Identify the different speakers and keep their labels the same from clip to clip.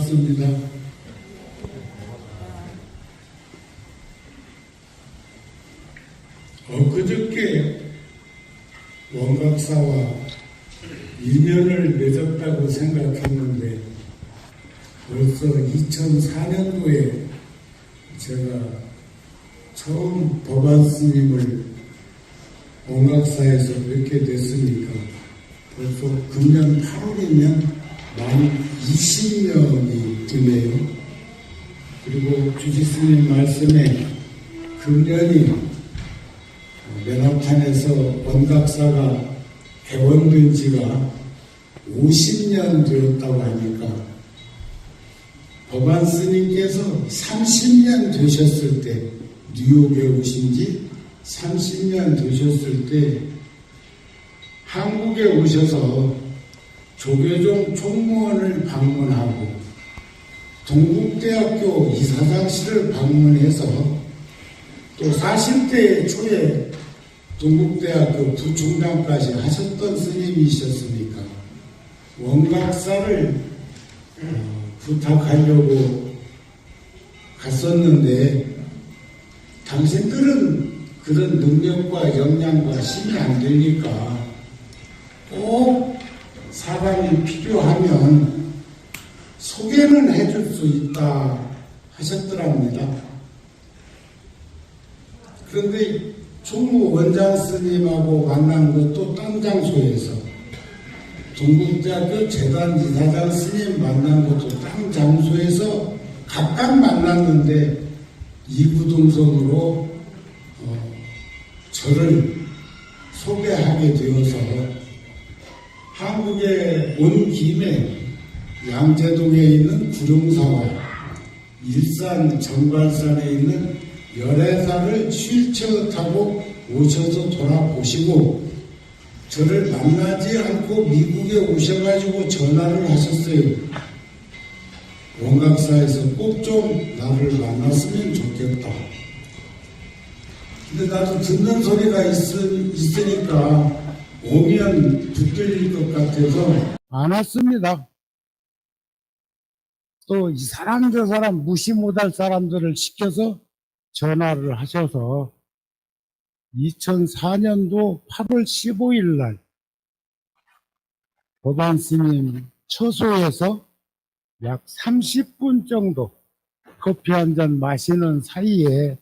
Speaker 1: 고맙습니다. 엊그저께 원각사와 인연을 맺었다고 생각했는데 벌써 2004년도에 제가 처음 법안 스님을 원각사에서 뵙게 됐으니까 벌써 금년 8월이면 만 20년이 되네요. 그리고 주지스님 말씀에 금년이 맨하탄에서 원각사가 개원된 지가 50년 되었다고 하니까 법안 스님께서 30년 되셨을 때 뉴욕에 오신 지 30년 되셨을 때 한국에 오셔서 조계종 총무원을 방문하고 동국대학교 이사장실을 방문해서 또 40대 초에 동국대학교 부총장까지 하셨던 스님이셨으니까 원각사를 부탁하려고 갔었는데 당신들은 그런 능력과 역량과 힘이 안 되니까 꼭 사람이 필요하면 소개는 해줄 수 있다 하셨더랍니다. 그런데 총무 원장 스님하고 만난 것도 딴 장소에서 동국대학교 재단 이사장 스님 만난 것도 딴 장소에서 각각 만났는데 이구동성으로 저를 소개하게 되어서 한국에 온 김에 양재동에 있는 구룡사와 일산 정발산에 있는 열애사를 휠체어 타고 오셔서 돌아보시고 저를 만나지 않고 미국에 오셔가지고 전화를 하셨어요. 원각사에서 꼭 좀 나를 만났으면 좋겠다. 근데 나도 듣는 소리가 있으니까 오면 붙들릴 것 같아서 안 왔습니다. 또 이 사람 저 사람 무시 못할 사람들을 시켜서 전화를 하셔서 2004년도 8월 15일 날 법안 스님 처소에서 약 30분 정도 커피 한 잔 마시는 사이에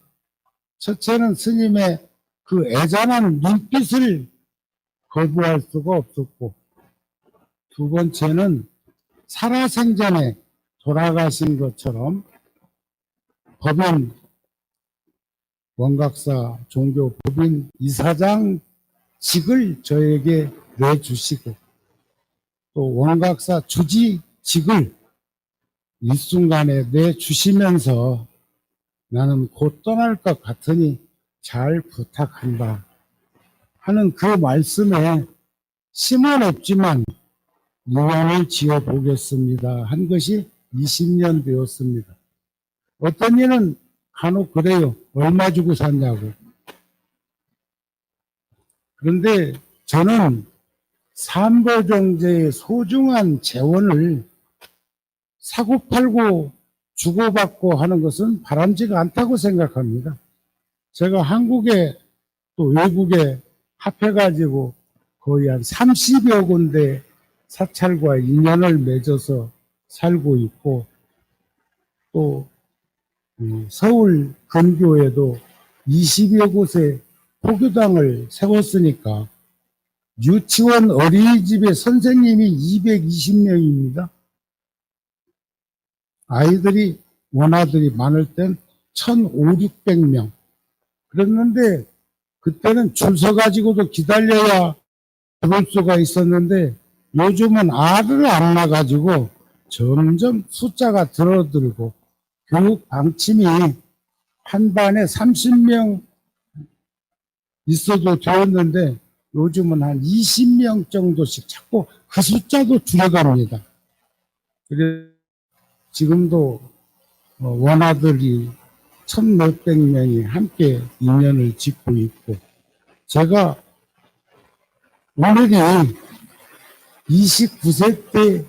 Speaker 1: 첫째는 스님의 그 애잔한 눈빛을 거부할 수가 없었고 두 번째는 살아생전에 돌아가신 것처럼 법인 원각사 종교법인 이사장직을 저에게 내주시고 또 원각사 주지직을 일순간에 내주시면서 나는 곧 떠날 것 같으니 잘 부탁한다 하는 그 말씀에 힘은 없지만 유언을 지어보겠습니다 한 것이 20년 되었습니다. 어떤 이는 간혹 그래요. 얼마 주고 샀냐고. 그런데 저는 삼보정제의 소중한 재원을 사고팔고 주고받고 하는 것은 바람직하지 않다고 생각합니다. 제가 한국에 또 외국에 합해가지고 거의 한 30여 군데 사찰과 인연을 맺어서 살고 있고 또 서울 근교에도 20여 곳에 포교당을 세웠으니까 유치원 어린이집의 선생님이 220명입니다. 아이들이 원아들이 많을 땐 1,500, 600명. 그랬는데 그때는 줄 서가지고도 기다려야 볼 수가 있었는데 요즘은 알을 안 낳아가지고 점점 숫자가 줄어들고 교육 방침이 한 반에 30명 있어도 되었는데 요즘은 한 20명 정도씩 자꾸 그 숫자도 줄어갑니다. 그래서 지금도 원아들이 1,몇백 명이 함께 인연을 짓고 있고 제가 오늘이 29세 때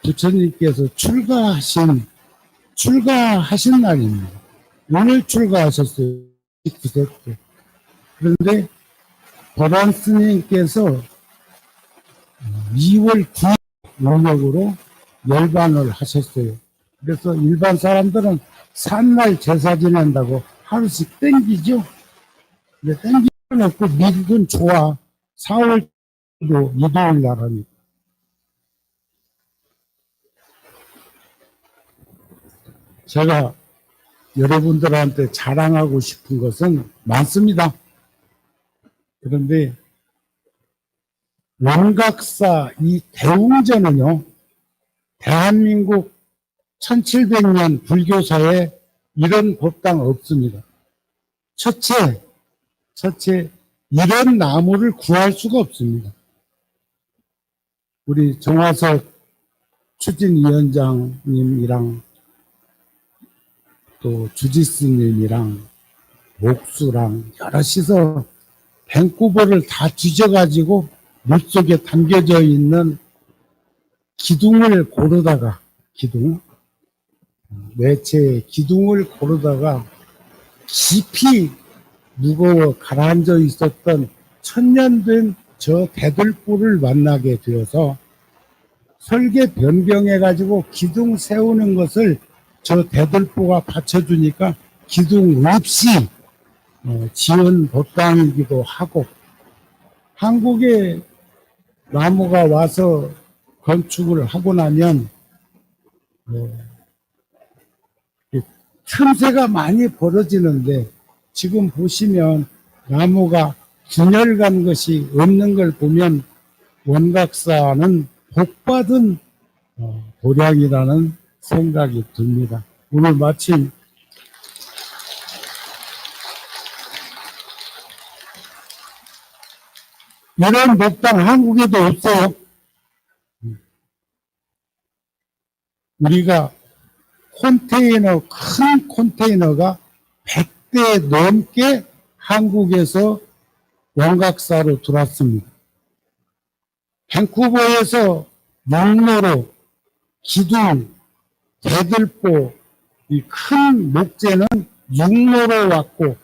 Speaker 1: 부처님께서 출가하신 날입니다. 오늘 출가하셨어요. 19세 때. 그런데 법안 스님께서 2월 9일 원력으로 열반을 하셨어요. 그래서 일반 사람들은 산날 제사 지낸다고 하루씩 땡기죠. 근데 땡기는 없고 미국은 좋아. 4월도 이동일 나라니까. 제가 여러분들한테 자랑하고 싶은 것은 많습니다. 그런데 원각사 이 대웅전은요, 대한민국 1700년 불교사에 이런 법당 없습니다. 첫째, 이런 나무를 구할 수가 없습니다. 우리 정화석 추진위원장님이랑 또 주지스님이랑 목수랑 여럿이서 밴쿠버를 다 뒤져가지고 물속에 담겨져 있는 기둥을 고르다가, 매체의 기둥을 고르다가 깊이 무거워 가라앉아 있었던 천년된 저 대들보를 만나게 되어서 설계 변경해가지고 기둥 세우는 것을 저 대들보가 받쳐주니까 기둥 없이 지은 법당이기도 하고, 한국에 나무가 와서 건축을 하고 나면 틈새가 많이 벌어지는데, 지금 보시면 나무가 균열간 것이 없는 걸 보면 원각사는 복받은 도량이라는 생각이 듭니다. 오늘 마침 이런 법당 한국에도 없어요. 우리가 큰 컨테이너가 100대 넘게 한국에서 원각사로 들어왔습니다. 밴쿠버에서 영로로 기둥, 대들보, 이 큰 목재는 육로로 왔고,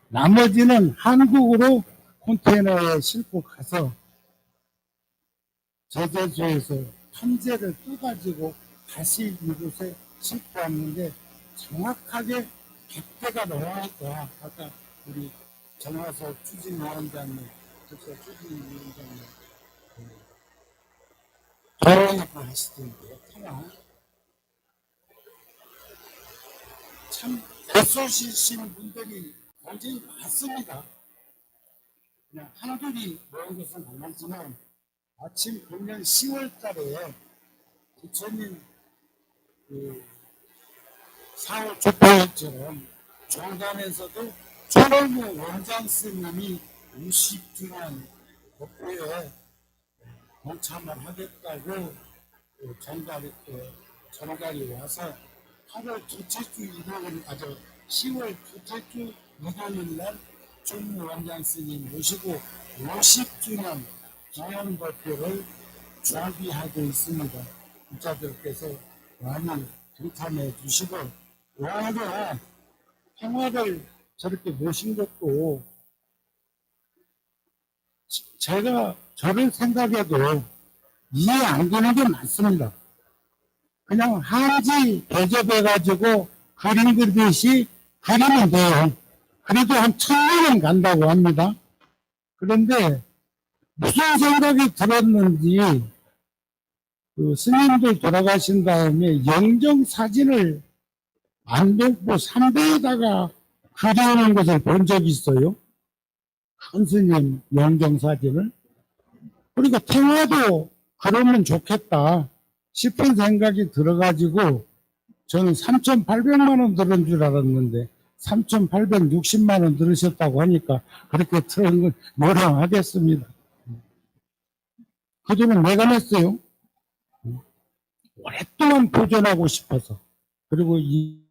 Speaker 1: 나머지는 한국으로 컨테이너에 싣고 가서 제재소에서 탐재를 떠가지고 다시 이곳에 싣고 왔는데, 정확하게 100대가 넘어왔다. 아까 우리 정화석 추진위원장님, 저러니까 하시던데요. 참 애쓰시는 분들이 굉장히 많습니다. 그냥 한둘이 모은 것은 아니지만, 마침 금년 10월 달에 부처님 사후 조파처럼 종단에서도 조월무 원장 스님이 50주년 법회에 동참을 하겠다고 전달이 와서 8월 둘째 주 일요일, 10월 둘째 주 일요일 날 조무 원장 스님 모시고 50주년 기념 법회를 준비하고 있습니다. 부자들께서 많이 동참해 주시고, 오늘은 평화를 저렇게 모신 것도 제가 저를 생각해도 이해 안 되는 게 많습니다. 그냥 한지 대접해가지고 그림 그리듯이 그리면 돼요. 그래도 한 1000년은 간다고 합니다. 그런데 무슨 생각이 들었는지 스님들 돌아가신 다음에 영정사진을 안동포 3배에다가 그리는 것을 본 적이 있어요. 큰 스님 영정사진을. 그러니까 태화도 그러면 좋겠다 싶은 생각이 들어가지고, 저는 3,800만 원 들은 줄 알았는데 3,860만 원 들으셨다고 하니까 그렇게 들은 건 뭐라 하겠습니다. 그 돈은 내가 냈어요. 오랫동안 보존하고 싶어서. 그리고 이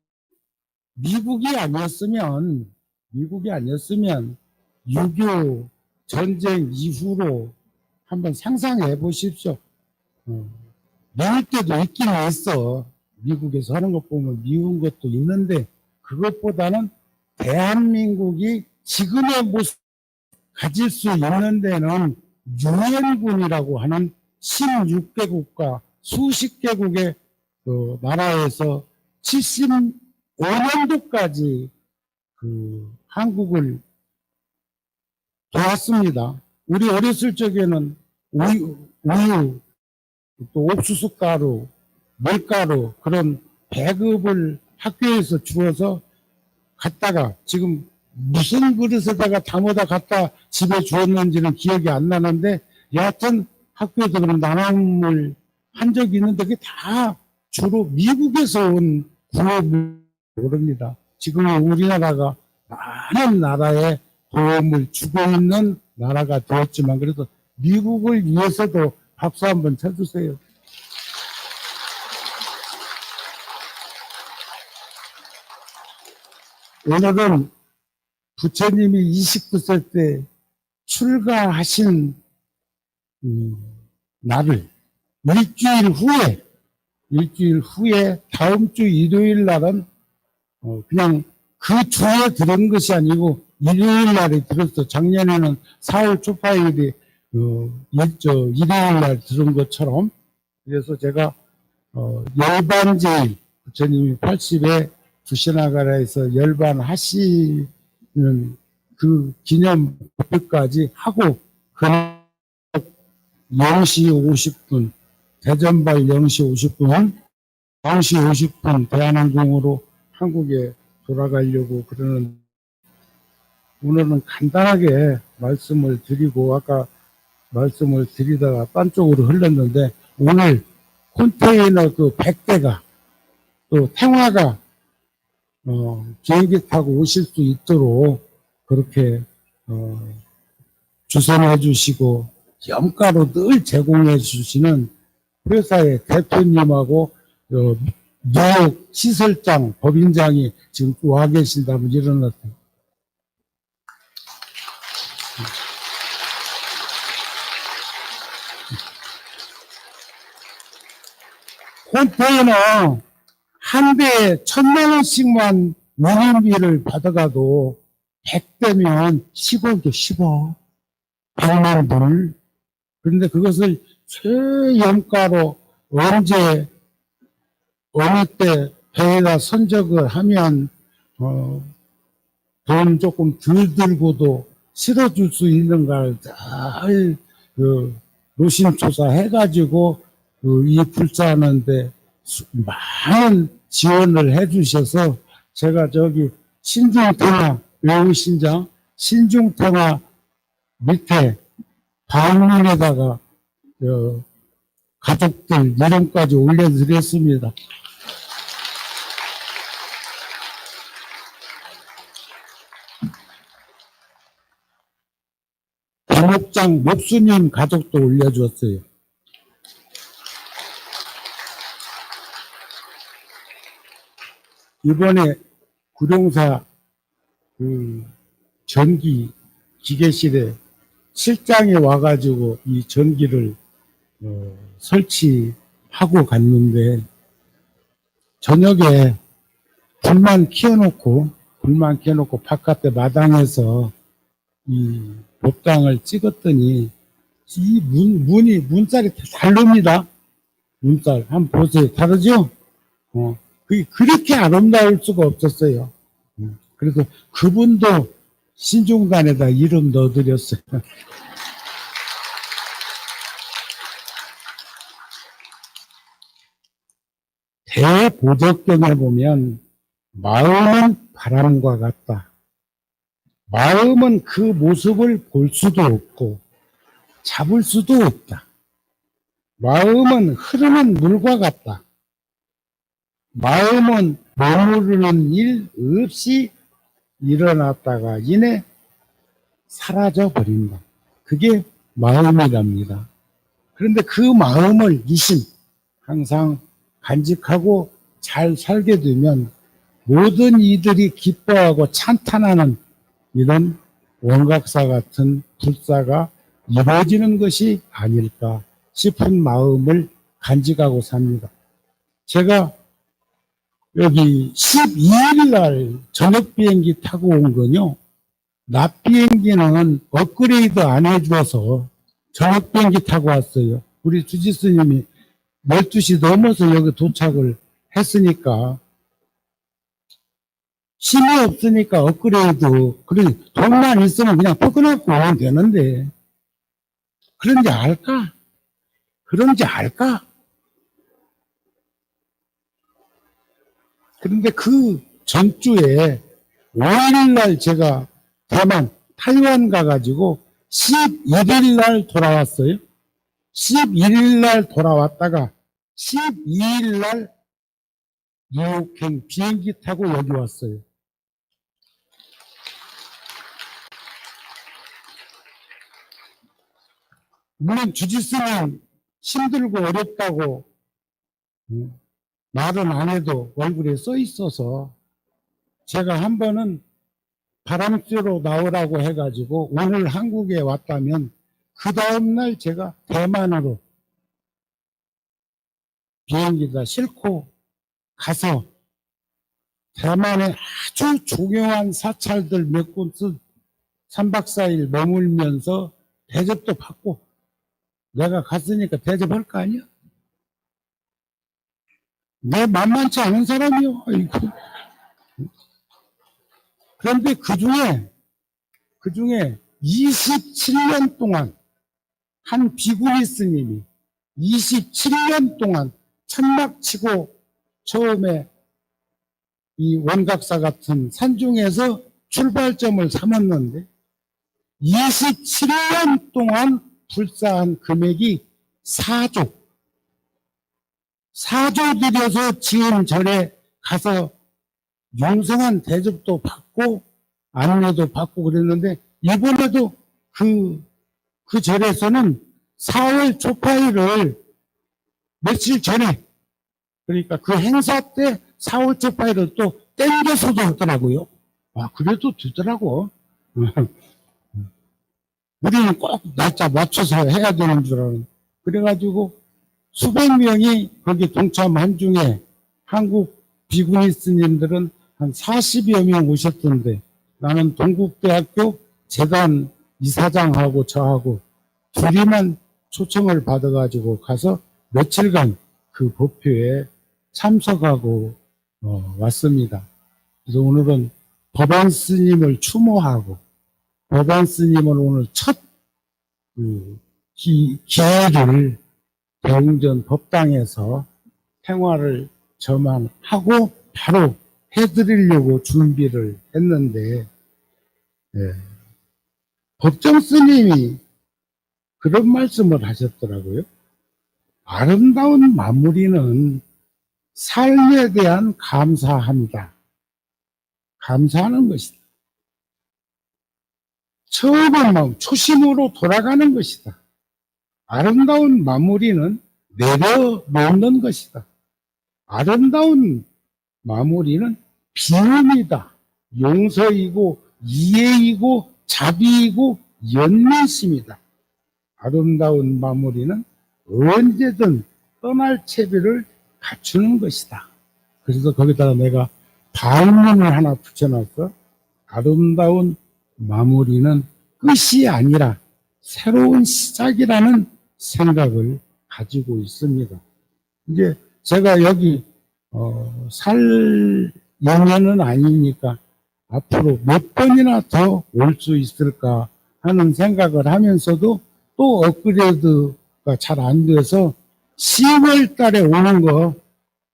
Speaker 1: 미국이 아니었으면 6.25 전쟁 이후로 한번 상상해 보십시오.
Speaker 2: 미울 때도 있기는 있어. 미국에서 하는 것 보면 미운 것도 있는데, 그것보다는 대한민국이 지금의 모습 가질 수 있는 데는 유엔군이라고 하는 16개국과 수십 개국의 그 나라에서 75년도까지 그 한국을 도왔습니다. 우리 어렸을 적에는 우유, 또 옥수수 가루, 밀가루 그런 배급을 학교에서 주어서 갖다가 지금 무슨 그릇에다가 담아다 갖다 집에 주었는지는 기억이 안 나는데 여하튼 학교에서 그런 나눔을 한 적이 있는데 그게 다 주로 미국에서 온 구호물 그럽니다. 지금은 우리나라가 많은 나라에 도움을 주고 있는 나라가 되었지만 그래도 미국을 위해서도 박수 한번 쳐주세요. 오늘은 부처님이 29세 때 출가하신 날을 일주일 후에 다음 주 일요일 날은 그냥 그 주에 들은 것이 아니고 일요일 날에 들었어. 작년에는 4월 초파일이 일요일 날 들은 것처럼 그래서 제가 열반제일 부처님이 80에 주시나가라에서 열반하시는 그 기념 발표까지 하고 그 0시 50분 대전발 0시 50분 0시 50분 대한항공으로 한국에 돌아가려고 그러는 오늘은 간단하게 말씀을 드리고 아까 말씀을 드리다가 딴 쪽으로 흘렀는데 오늘 컨테이너 그 100대가 또 탱화가 비행기 타고 오실 수 있도록 그렇게 주선해 주시고 염가로 늘 제공해 주시는 회사의 대표님하고 뉴욕 시설장 법인장이 지금 와 계신다면 일어났습니다. 콘테이너 한 대에 1,000만 원씩만 운임비를 받아가도 100대면 10억이요, 10억. 100만 불. 그런데 그것을 최염가로 언제, 어느 때 배에다 선적을 하면, 돈 조금 덜 들고도 실어줄 수 있는가를 잘, 노심초사 해가지고, 이 불사하는데 많은 지원을 해 주셔서 제가 저기 신중탱화 외우신장 신중탱화 밑에 방문에다가 가족들 이름까지 올려드렸습니다. 대목장 목수님 가족도 올려주었어요. 이번에 구룡사 전기 기계실에 실장이 와가지고 이 전기를 설치하고 갔는데 저녁에 불만 켜놓고 바깥에 마당에서 이 법당을 찍었더니 이 문살이 다릅니다. 문살 한번 보세요. 다르죠? 그렇게 아름다울 수가 없었어요. 그래서 그분도 신중단에다 이름 넣어드렸어요. 대보적경에 보면 마음은 바람과 같다. 마음은 그 모습을 볼 수도 없고 잡을 수도 없다. 마음은 흐르는 물과 같다. 마음은 머무르는 일 없이 일어났다가 이내 사라져 버린다. 그게 마음이랍니다. 그런데 그 마음을 이심 항상 간직하고 잘 살게 되면 모든 이들이 기뻐하고 찬탄하는 이런 원각사 같은 불사가 이루어지는 것이 아닐까 싶은 마음을 간직하고 삽니다. 제가 여기 12일 날 저녁 비행기 타고 온 건요. 낮 비행기는 업그레이드 안 해줘서 저녁 비행기 타고 왔어요. 우리 주지스님이 12시 넘어서 여기 도착을 했으니까 힘이 없으니까 업그레이드, 그래 돈만 있으면 그냥 뻗어놓고 오면 되는데 그런지 알까? 그런지 알까? 그런데 그 전주에 5일 날 제가 대만, 타이완 가가지고 11일 날 돌아왔어요. 11일 날 돌아왔다가 12일 날 뉴욕행 비행기 타고 여기 왔어요. 물론 주짓수는 힘들고 어렵다고 말은 안 해도 얼굴에 써 있어서 제가 한 번은 바람 쐬러 나오라고 해가지고 오늘 한국에 왔다면 그 다음날 제가 대만으로 비행기다 싣고 가서 대만의 아주 중요한 사찰들 몇 곳을 3박 4일 머물면서 대접도 받고 내가 갔으니까 대접할 거 아니야? 내 만만치 않은 사람이요. 그런데 그 중에 27년 동안 한 비구니 스님이 27년 동안 천막 치고 처음에 이 원각사 같은 산중에서 출발점을 삼았는데 27년 동안 불사한 금액이 4조 들여서 지은 절에 가서 용성한 대접도 받고 안내도 받고 그랬는데 이번에도 그 절에서는 4월 초파일을 며칠 전에 그러니까 그 행사 때 4월 초파일을 또 땡겨서도 하더라고요. 아, 그래도 되더라고. 우리는 꼭 날짜 맞춰서 해야 되는 줄 알았는데. 그래가지고 수백 명이 거기 동참한 중에 한국 비구니 스님들은 한 40여 명 오셨던데 나는 동국대학교 재단 이사장하고 저하고 둘이만 초청을 받아가지고 가서 며칠간 그 법회에 참석하고 왔습니다. 그래서 오늘은 법안 스님을 추모하고 법안 스님을 오늘 첫 기회를 대웅전 법당에서 행화를 점안하고 바로 해드리려고 준비를 했는데 법정 스님이 그런 말씀을 하셨더라고요. 아름다운 마무리는 삶에 대한 감사합니다. 감사하는 것이다. 처음은 마음, 초심으로 돌아가는 것이다. 아름다운 마무리는 내려놓는 것이다. 아름다운 마무리는 비움이다. 용서이고 이해이고 자비이고 연민심이다. 아름다운 마무리는 언제든 떠날 채비를 갖추는 것이다. 그래서 거기다가 내가 반문을 하나 붙여놨어. 아름다운 마무리는 끝이 아니라 새로운 시작이라는 생각을 가지고 있습니다. 이제 제가 여기 살 영혼은 아니니까 앞으로 몇 번이나 더 올 수 있을까 하는 생각을 하면서도 또 업그레이드가 잘 안 돼서 10월 달에 오는 거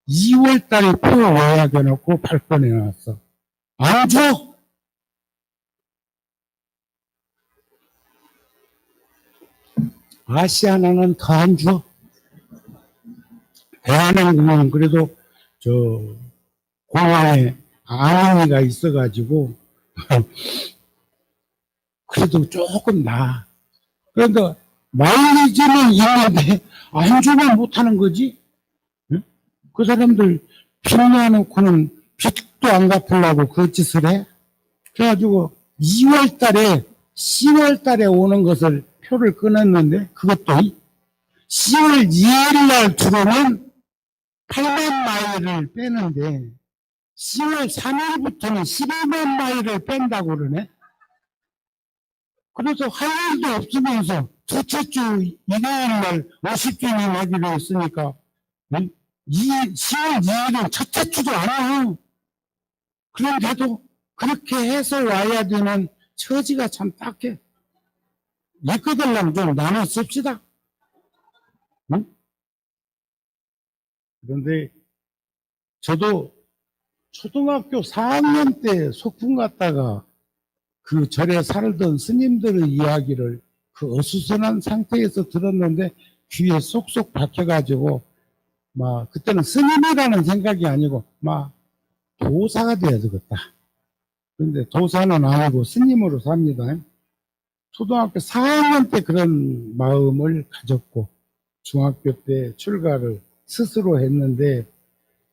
Speaker 2: 2월 달에 표 예약해 놓고 발권해 놨어. 안 줘! 아시아나는 더 안 줘. 대한항공은 그래도 저 공항에 안항이가 있어가지고 그래도 조금 나아. 그러니까 마일리지는 있는데 안 주면 못하는 거지. 응? 그 사람들 빚 내놓고는 빚도 안 갚으려고 그 짓을 해. 그래가지고 2월 달에 10월 달에 오는 것을 표를 끊었는데 그것도 10월 2일 날 들어오면 8만 마일을 빼는데 10월 3일부터는 12만 마일을 뺀다고 그러네. 그래서 할 일도 없으면서 둘째 주 일요일 날 50주년 하기로 했으니까 10월 2일은 첫째 주도 아니에요. 그런데도 그렇게 해서 와야 되는 처지가 참 딱해. 예거들랑 좀 나눠 씁시다. 응? 그런데 저도 초등학교 4학년 때 소풍 갔다가 그 절에 살던 스님들의 이야기를 그 어수선한 상태에서 들었는데 귀에 쏙쏙 박혀가지고 막 그때는 스님이라는 생각이 아니고 막 도사가 돼야 되겠다. 근데 도사는 아니고 스님으로 삽니다. 초등학교 4학년 때 그런 마음을 가졌고 중학교 때 출가를 스스로 했는데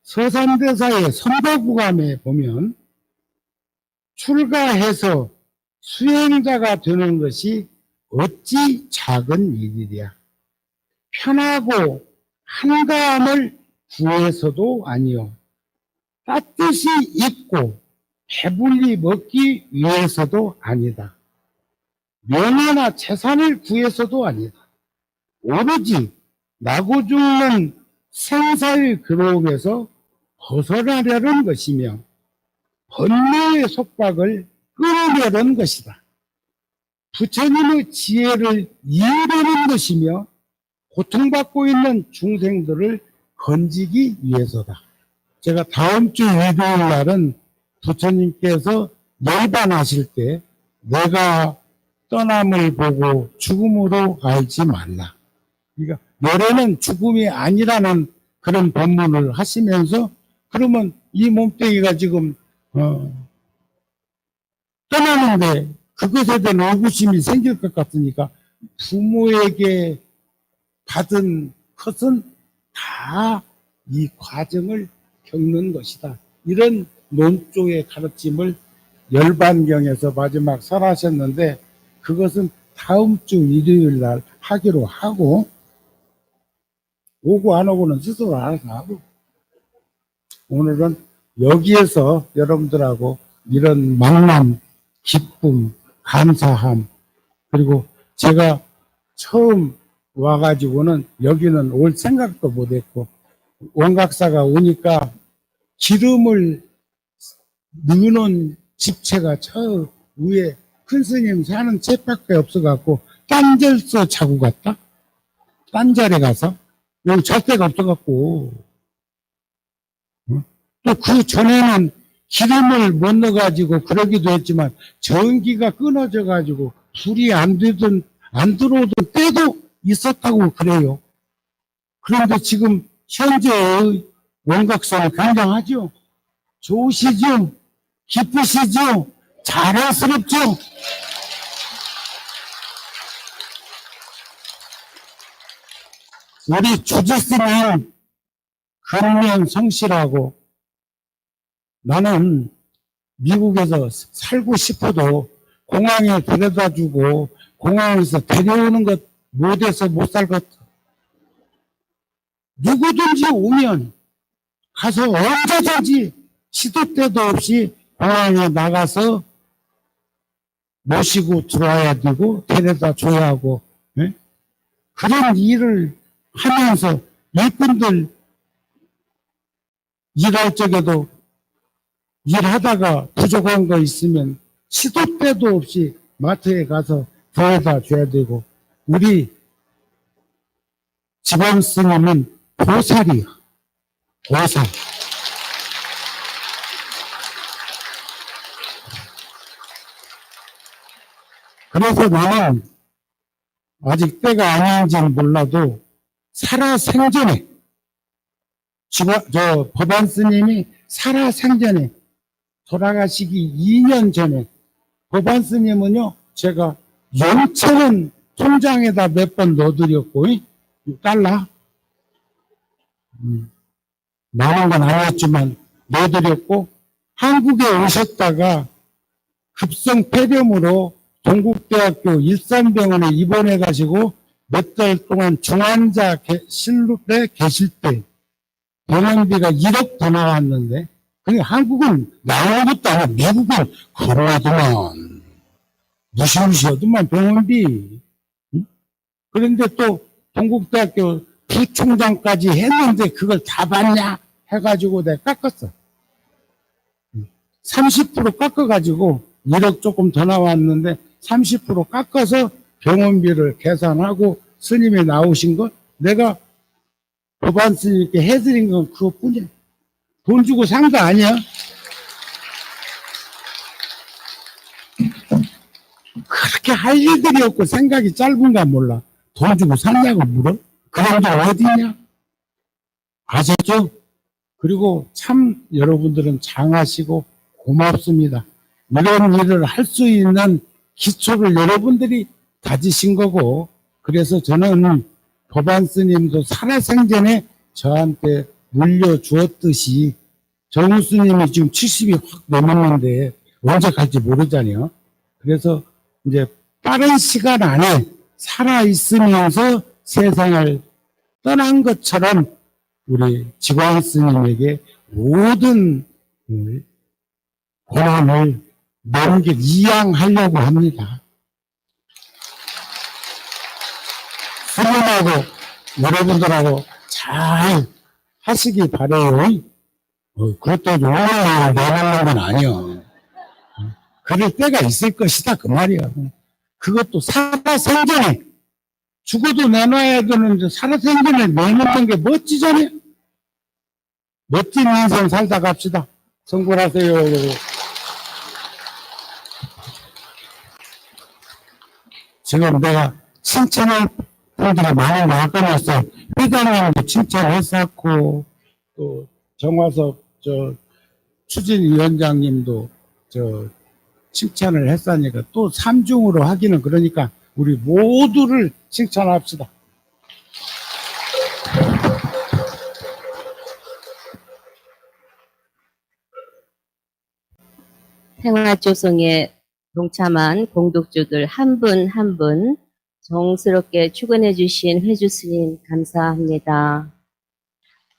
Speaker 2: 서산대사의 선거구감에 보면 출가해서 수행자가 되는 것이 어찌 작은 일이랴. 편하고 한가함을 구해서도 아니요. 따뜻이 입고 배불리 먹기 위해서도 아니다. 명예나 재산을 구해서도 아니다. 오로지 나고 죽는 생사의 그로움에서 벗어나려는 것이며 번뇌의 속박을 끊으려는 것이다. 부처님의 지혜를 이으려는 것이며 고통받고 있는 중생들을 건지기 위해서다. 제가 다음 주 일요일 날은 부처님께서 열반하실 때 내가 떠남을 보고 죽음으로 알지 말라. 그러니까 노래는 죽음이 아니라는 그런 법문을 하시면서 그러면 이 몸뚱이가 지금 떠나는데 그것에 대한 의구심이 생길 것 같으니까 부모에게 받은 것은 다 이 과정을 겪는 것이다. 이런 논조의 가르침을 열반경에서 마지막 설하셨는데 그것은 다음 주 일요일 날 하기로 하고 오고 안 오고는 스스로 알아서 하고 오늘은 여기에서 여러분들하고 이런 만남, 기쁨, 감사함 그리고 제가 처음 와가지고는 여기는 올 생각도 못했고 원각사가 오니까 기름을 넣어놓은 집채가 저 위에 큰 스님 사는 채밖에 없어갖고 딴절서 자고 갔다? 딴절에 가서 여기 잘 데가 없어갖고 또 그 전에는 기름을 못 넣어가지고 그러기도 했지만 전기가 끊어져가지고 불이 안 들어오던 때도 있었다고 그래요. 그런데 지금 현재의 원각사는 굉장하죠. 좋으시죠? 기쁘시죠? 자랑스럽죠? 우리 주지스님 근면 성실하고 나는 미국에서 살고 싶어도 공항에 데려다주고 공항에서 데려오는 것 못해서 못 살겠다. 누구든지 오면 가서 언제든지 시도 때도 없이 공항에 나가서 모시고 들어와야 되고 데려다 줘야 하고 네? 그런 일을 하면서 일꾼들 일할 적에도 일하다가 부족한 거 있으면 시도 때도 없이 마트에 가서 데려다 줘야 되고 우리 집안 스님은 보살이야. 보살. 그래서 나는 아직 때가 아닌지는 몰라도 살아생전에 법안 스님이 살아생전에 돌아가시기 2년 전에 법안 스님은요 제가 0,000원 통장에다 몇 번 넣어드렸고 달러 많은 건 아니었지만 넣어드렸고 한국에 오셨다가 급성 폐렴으로 동국대학교 일산병원에 입원해 가시고 몇 달 동안 중환자 실grup에 계실 때 병원비가 1억 더 나왔는데, 그러니까 한국은 나오는 것도 아니고 미국은 그러더만 무시무시하더만 병원비. 응? 그런데 또 동국대학교 부총장까지 했는데 그걸 다 받냐 해가지고 내가 깎았어. 30% 깎아가지고 1억 조금 더 나왔는데 30% 깎아서 병원비를 계산하고 스님이 나오신 거 내가 법안 스님께 해드린 건 그것뿐이야. 돈 주고 산 거 아니야? 그렇게 할 일들이 없고 생각이 짧은가 몰라. 돈 주고 샀냐고 물어? 그런 게 어디냐? 아셨죠? 그리고 참 여러분들은 장하시고 고맙습니다. 이런 일을 할 수 있는 기초를 여러분들이 다지신 거고, 그래서 저는 법안 스님도 살아생전에 저한테 물려주었듯이 정우 스님이 지금 70이 확 넘었는데 언제 갈지 모르잖아요. 그래서 이제 빠른 시간 안에 살아있으면서 세상을 떠난 것처럼 우리 지광 스님에게 모든 권한을 이양하려고 합니다. 스님하고 여러분들하고 잘 하시기 바래요. 그렇다고 오늘 내놓는 건 아니야. 그럴 때가 있을 것이다 그 말이야. 그것도 살아생전에 죽어도 내놔야 되는데 살아생전에 내놓는 게 멋지잖아요. 멋진 인생 살다 갑시다. 성불하세요. 지금 내가 칭찬할 분들이 많이 나올 거라서 회장님도 칭찬했었고, 또 정화섭 추진위원장님도 칭찬을 했으니까 또 삼중으로 하기는 그러니까 우리 모두를 칭찬합시다.
Speaker 3: 생활조성에 동참한 공덕주들 한 분 한 분 정스럽게 축원해 주신 회주 스님 감사합니다.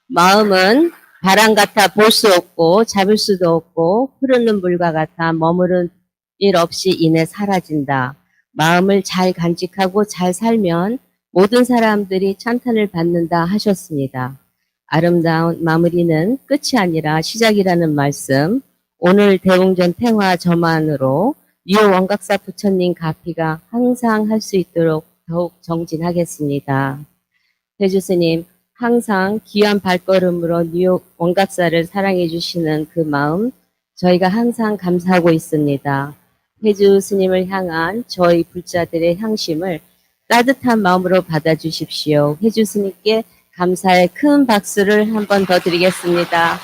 Speaker 3: 마음은 바람 같아 볼 수 없고 잡을 수도 없고 흐르는 물과 같아 머무른 일 없이 인해 사라진다. 마음을 잘 간직하고 잘 살면 모든 사람들이 찬탄을 받는다 하셨습니다. 아름다운 마무리는 끝이 아니라 시작이라는 말씀, 오늘 대웅전 탱화 저만으로 뉴 원각사 부처님 가피가 항상 할 수 있도록 더욱 정진하겠습니다. 회주 스님 항상 귀한 발걸음으로 뉴 원각사를 사랑해 주시는 그 마음 저희가 항상 감사하고 있습니다. 회주 스님을 향한 저희 불자들의 향심을 따뜻한 마음으로 받아주십시오. 회주 스님께 감사의 큰 박수를 한 번 더 드리겠습니다.